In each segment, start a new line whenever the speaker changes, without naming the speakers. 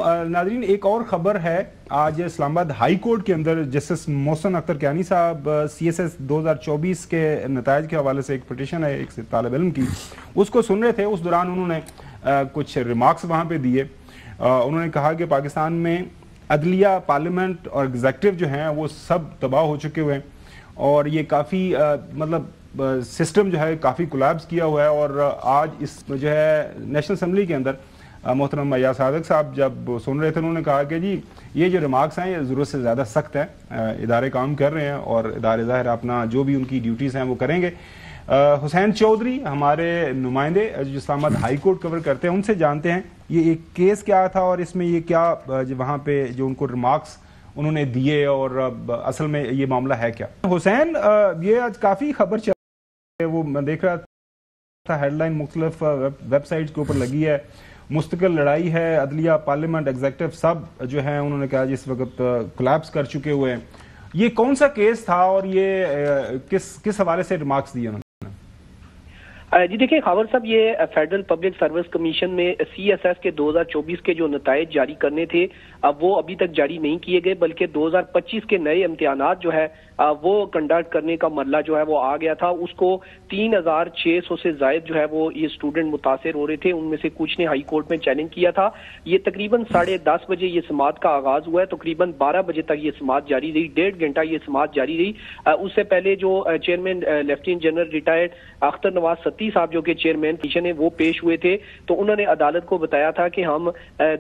नाजरीन, एक और खबर है। आज इस्लामाबाद हाई कोर्ट के अंदर जस्टिस मोहसिन अख्तर कियानी साहब CSS 2024 के नतायज के हवाले से एक पिटीशन है एक तालिब इल्म की, उसको सुन रहे थे। उस दौरान उन्होंने कुछ रिमार्क्स वहाँ पे दिए। उन्होंने कहा कि पाकिस्तान में अदलिया, पार्लियामेंट और एग्जेक्टिव जो हैं वो सब तबाह हो चुके हुए हैं और ये काफ़ी मतलब सिस्टम जो है काफ़ी कोलैप्स किया हुआ है। और आज इस जो है नेशनल असम्बली के अंदर मोहतरम अय्याज सादिक साहब जब सुन रहे थे, उन्होंने कहा कि जी ये जो रिमार्क्स हैं ये ज़रूरत से ज़्यादा सख्त हैं, इदारे काम कर रहे हैं और इदारे ज़ाहिर अपना जो भी उनकी ड्यूटीज़ हैं वो करेंगे। हुसैन चौधरी हमारे नुमाइंदे जो इस्लामाबाद हाई कोर्ट कवर करते हैं, उनसे जानते हैं ये एक केस क्या था और इसमें ये क्या वहाँ पे जो उनको रिमार्क्स उन्होंने दिए और असल में ये मामला है क्या। हुसैन, ये आज काफ़ी खबर चल रही है, वो मैं देख रहा था हेडलाइन मुख्तलिफ वेबसाइट के ऊपर लगी है, मुस्तकिल लड़ाई है, अदलिया, पार्लियामेंट, एग्जेक्टिव सब जो है उन्होंने कहा जिस वक्त कोलैप्स कर चुके हुए हैं। ये कौन सा केस था और ये किस हवाले से रिमार्क्स दिए उन्होंने?
जी देखिए खबर साहब, ये फेडरल पब्लिक सर्विस कमीशन में CSS के 2024 के जो नतायज जारी करने थे अब वो अभी तक जारी नहीं किए गए, बल्कि 2025 के नए इम्तिहानात जो है वो कंडक्ट करने का मरला जो है वो आ गया था। उसको 3600 से जायद जो है वो ये स्टूडेंट मुतासिर हो रहे थे, उनमें से कुछ ने हाई कोर्ट में चैलेंज किया था। ये तकरीबन 10:30 बजे ये समात का आगाज हुआ है, तकरीबन 12 बजे तक ये समात जारी रही, 1.5 घंटा ये समात जारी रही। उससे पहले जो chairman lieutenant general retired Akhtar Nawaz Satti साहब जो कि चेयरमैन कमीशन है वो पेश हुए थे, तो उन्होंने अदालत को बताया था कि हम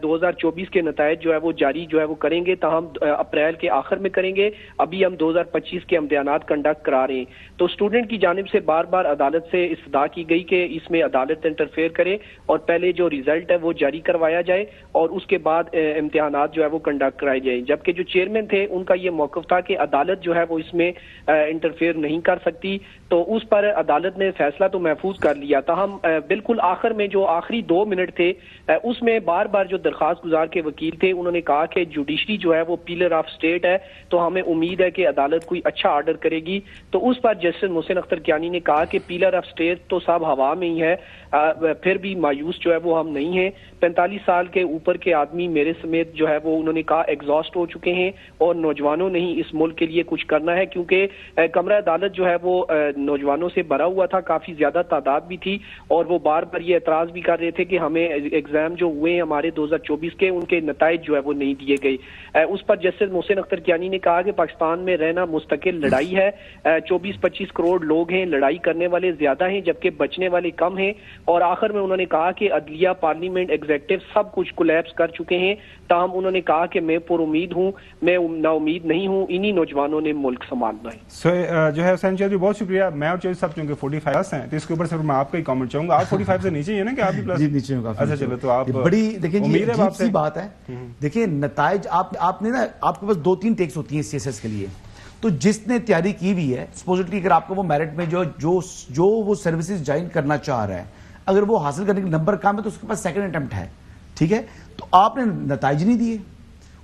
2024 के नतायज जो है वो जारी जो है वो करेंगे, ताहम अप्रैल के आखिर में करेंगे, अभी हम 2025 के इम्तिहानात कंडक्ट करा रहे हैं। तो स्टूडेंट की जानिब से बार बार अदालत से इस्तदा की गई कि इसमें अदालत इंटरफेयर करे और पहले जो रिजल्ट है वो जारी करवाया जाए और उसके बाद इम्तिहानात जो है वो कंडक्ट कराए जाए। जबकि जो चेयरमैन थे उनका ये मौकफ था कि अदालत जो है वो इसमें इंटरफेयर नहीं कर सकती, तो उस पर अदालत ने फैसला तो महफूज कर लिया था। हम बिल्कुल आखिर में जो आखिरी 2 मिनट थे उसमें बार बार जो दरखास्त गुजार के वकील थे उन्होंने कहा कि जुडिशरी जो है वो पिलर ऑफ स्टेट है, तो हमें उम्मीद है कि अदालत कोई अच्छा ऑर्डर करेगी। तो उस पर जस्टिस मोहसिन अख्तर कियानी ने कहा कि पिलर ऑफ स्टेट तो सब हवा में ही है, फिर भी मायूस जो है वो हम नहीं हैं। 45 साल के ऊपर के आदमी मेरे समेत जो है वो उन्होंने कहा एग्जॉस्ट हो चुके हैं और नौजवानों ने ही इस मुल्क के लिए कुछ करना है, क्योंकि कमरा अदालत जो है वो नौजवानों से भरा हुआ था, काफी ज्यादा तादाद भी थी और वो बार बार ये एतराज भी कर रहे थे कि हमें एग्जाम जो हुए हैं हमारे 2024 के उनके नताइज जो है वो नहीं दिए गए। उस पर जस्टिस मोहसिन अख्तर कियानी ने कहा कि पाकिस्तान में रहना मुस्तकिल लड़ाई है, 24-25 करोड़ लोग हैं, लड़ाई करने वाले ज्यादा हैं जबकि बचने वाले कम हैं। और आखिर में उन्होंने कहा कि अदलिया, पार्लियामेंट, एग्जेक्टिव सब कुछ कोलैप्स कर चुके हैं, ताहम उन्होंने कहा कि मैं पुरुमीद हूं, मैं नाउमीद नहीं हूं, इन्हीं नौजवानों ने मुल्क संभालना है।
जो है हुसैन चौधरी बहुत शुक्रिया। मैं और चौधरी साहब चूंकि 45 हैं तो इसके ऊपर सिर्फ मैं आपका ही कमेंट चाहूंगा। आप 45 से नीचे ही है ना कि आप भी प्लस?
जी नीचे हूं काफी।
अच्छा चलो, तो आप
बड़ी देखिए अजीब सी बात है। देखिए नताइज आपने ना, आपके पास 2-3 टेक्स होती हैं CSS के लिए, तो जिसने तैयारी की हुई है सपोजिटली अगर आपको वो मेरिट में जो वो सर्विसेज ज्वाइन करना चाह रहा है, अगर वो हासिल करने के नंबर कम है तो उसके पास सेकंड अटेम्प्ट है, ठीक है। तो आपने नताइज नहीं दिए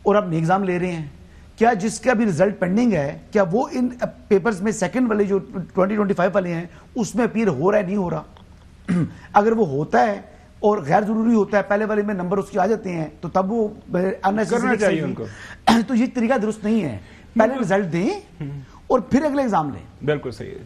और आप एग्जाम ले रहे हैं, क्या जिसका भी रिजल्ट पेंडिंग है क्या वो इन पेपर्स में सेकंड वाले जो 2025 वाले हैं उसमें अपीयर हो रहा है, नहीं हो रहा? अगर वो होता है और गैर जरूरी होता है, पहले वाले में नंबर उसके आ जाते हैं, तो तब वो
करना चाहिए उनको।
तो ये तरीका दुरुस्त नहीं है, पहले रिजल्ट दें और फिर अगले एग्जाम लें।
बिल्कुल सही है।